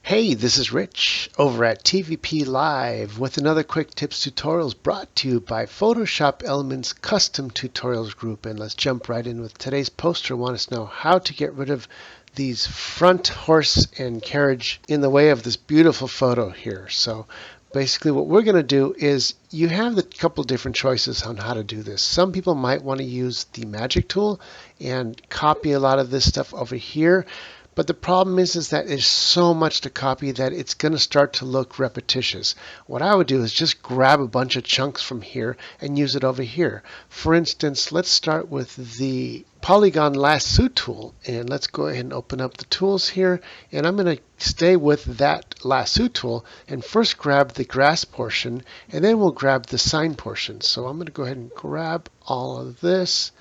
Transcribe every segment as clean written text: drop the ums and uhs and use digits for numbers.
Hey, this is Rich over at TVP Live with another quick tips tutorials brought to you by Photoshop Elements Custom Tutorials Group. And let's jump right in with today's poster. I want us to know how to get rid of these front horse and carriage in the way of this beautiful photo here. So basically what we're going to do is you have a couple different choices on how to do this. Some people might want to use the magic tool and copy a lot of this stuff over here. But the problem is that there's so much to copy that it's going to start to look repetitious. What I would do is just grab a bunch of chunks from here and use it over here. For instance, let's start with the polygon lasso tool, and let's go ahead and open up the tools here, and I'm going to stay with that lasso tool and first grab the grass portion, and then we'll grab the sign portion. So I'm going to go ahead and grab all of this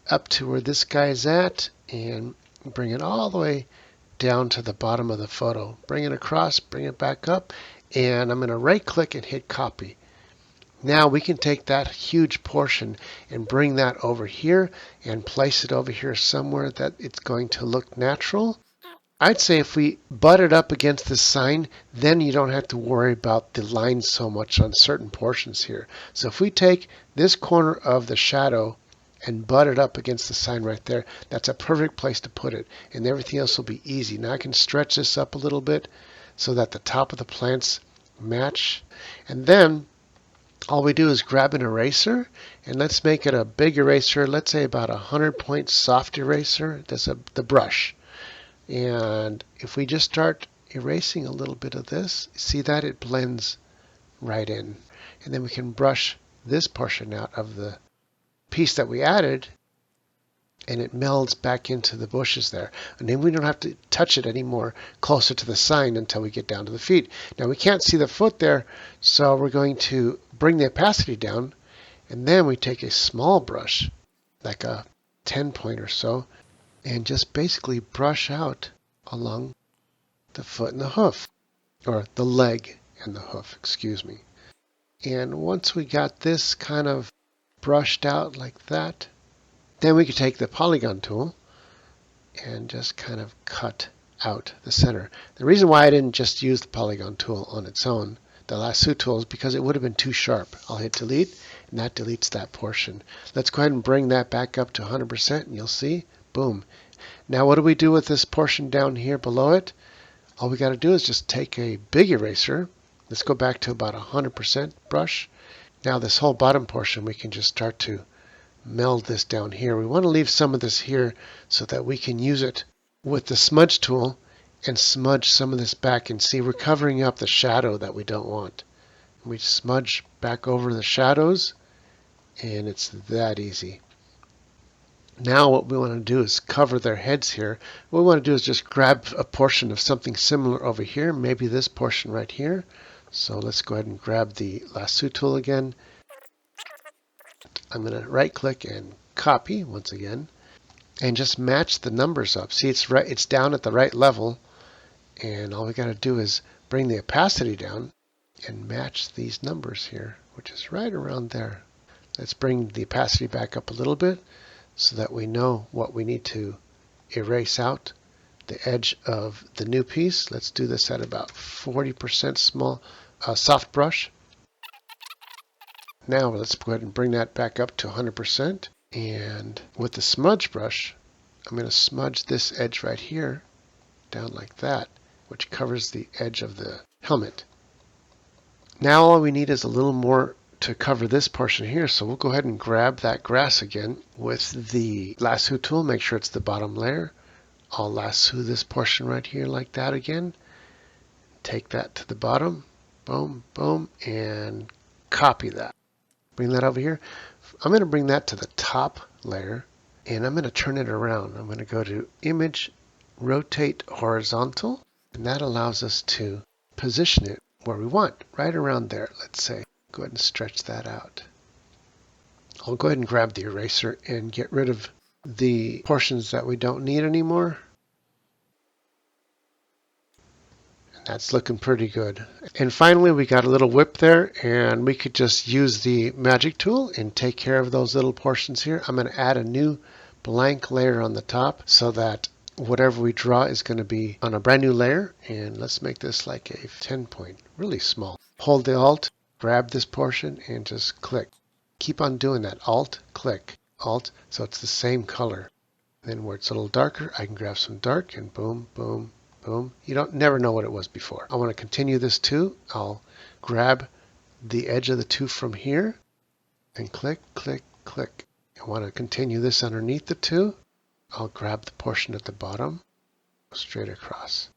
up to where this guy's at and bring it all the way down to the bottom of the photo. Bring it across, bring it back up, and I'm going to right click and hit copy. Now we can take that huge portion and bring that over here and place it over here somewhere that it's going to look natural. I'd say if we butt it up against the sign, then you don't have to worry about the lines so much on certain portions here. So if we take this corner of the shadow and butt it up against the sign right there, that's a perfect place to put it, and everything else will be easy. Now I can stretch this up a little bit so that the top of the plants match, and then all we do is grab an eraser, and let's make it a big eraser. Let's say about 100-point soft eraser. That's the brush, and if we just start erasing a little bit of this, see that it blends right in, and then we can brush this portion out of the piece that we added, and it melds back into the bushes there, and then we don't have to touch it anymore closer to the sign until we get down to the feet. Now we can't see the foot there, so we're going to bring the opacity down, and then we take a small brush like a 10-point or so and just basically brush out along the foot and the hoof, or the leg and the hoof, excuse me. And once we got this kind of brushed out like that, then we could take the polygon tool and just kind of cut out the center. The reason why I didn't just use the polygon tool on its own, the lasso tool, is because it would have been too sharp. I'll hit delete, and that deletes that portion. Let's go ahead and bring that back up to 100%, and you'll see, boom. Now what do we do with this portion down here below it? All we got to do is just take a big eraser. Let's go back to about 100% brush. Now this whole bottom portion, we can just start to meld this down here. We want to leave some of this here so that we can use it with the smudge tool and smudge some of this back, and see we're covering up the shadow that we don't want. We smudge back over the shadows, and it's that easy. Now what we want to do is cover their heads here. What we want to do is just grab a portion of something similar over here, maybe this portion right here. So let's go ahead and grab the lasso tool again. I'm going to right click and copy once again and just match the numbers up. See, it's down at the right level, and all we got to do is bring the opacity down and match these numbers here, which is right around there. Let's bring the opacity back up a little bit so that we know what we need to erase out. The edge of the new piece. Let's do this at about 40% small soft brush. Now let's go ahead and bring that back up to 100%, and with the smudge brush I'm going to smudge this edge right here down like that, which covers the edge of the helmet. Now all we need is a little more to cover this portion here, so we'll go ahead and grab that grass again with the lasso tool. Make sure it's the bottom layer. I'll lasso this portion right here like that again. Take that to the bottom. Boom, boom, and copy that. Bring that over here. I'm going to bring that to the top layer, and I'm going to turn it around. I'm going to go to Image, Rotate Horizontal, and that allows us to position it where we want, right around there, let's say. Go ahead and stretch that out. I'll go ahead and grab the eraser and get rid of the portions that we don't need anymore. And that's looking pretty good. And finally, we got a little whip there, and we could just use the magic tool and take care of those little portions here. I'm going to add a new blank layer on the top so that whatever we draw is going to be on a brand new layer. And let's make this like a 10 point, really small. Hold the Alt, grab this portion, and just click. Keep on doing that. Alt, click, Alt, so it's the same color. Then where it's a little darker, I can grab some dark and boom, boom, boom. You don't never know what it was before. I want to continue this too. I'll grab the edge of the two from here and click, click, click. I want to continue this underneath the two. I'll grab the portion at the bottom, straight across,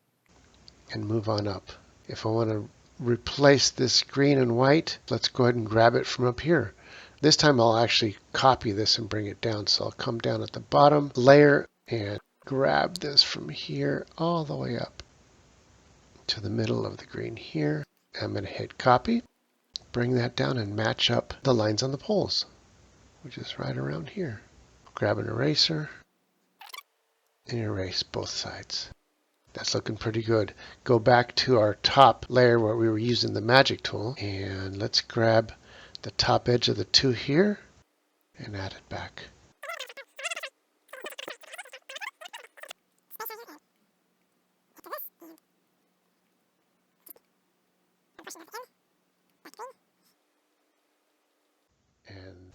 and move on up. If I want to replace this green and white, let's go ahead and grab it from up here. This time I'll actually copy this and bring it down. So I'll come down at the bottom layer and grab this from here all the way up to the middle of the green here. I'm going to hit copy, bring that down and match up the lines on the poles, which is right around here. Grab an eraser and erase both sides. That's looking pretty good. Go back to our top layer where we were using the magic tool, and let's grab the top edge of the two here and add it back.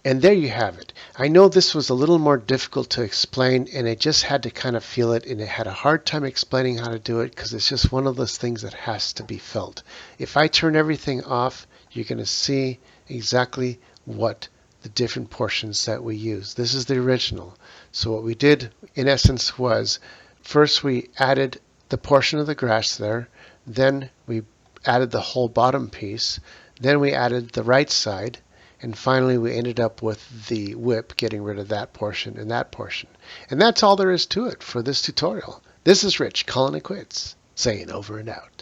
And there you have it. I know this was a little more difficult to explain, and I just had to kind of feel it, and I had a hard time explaining how to do it because it's just one of those things that has to be felt. If I turn everything off, you're going to see exactly what the different portions that we use. This is the original. So what we did in essence was first we added the portion of the grass there, then we added the whole bottom piece, then we added the right side, and finally we ended up with the whip, getting rid of that portion and that portion. And that's all there is to it for this tutorial. This is Rich, calling it quits, saying over and out.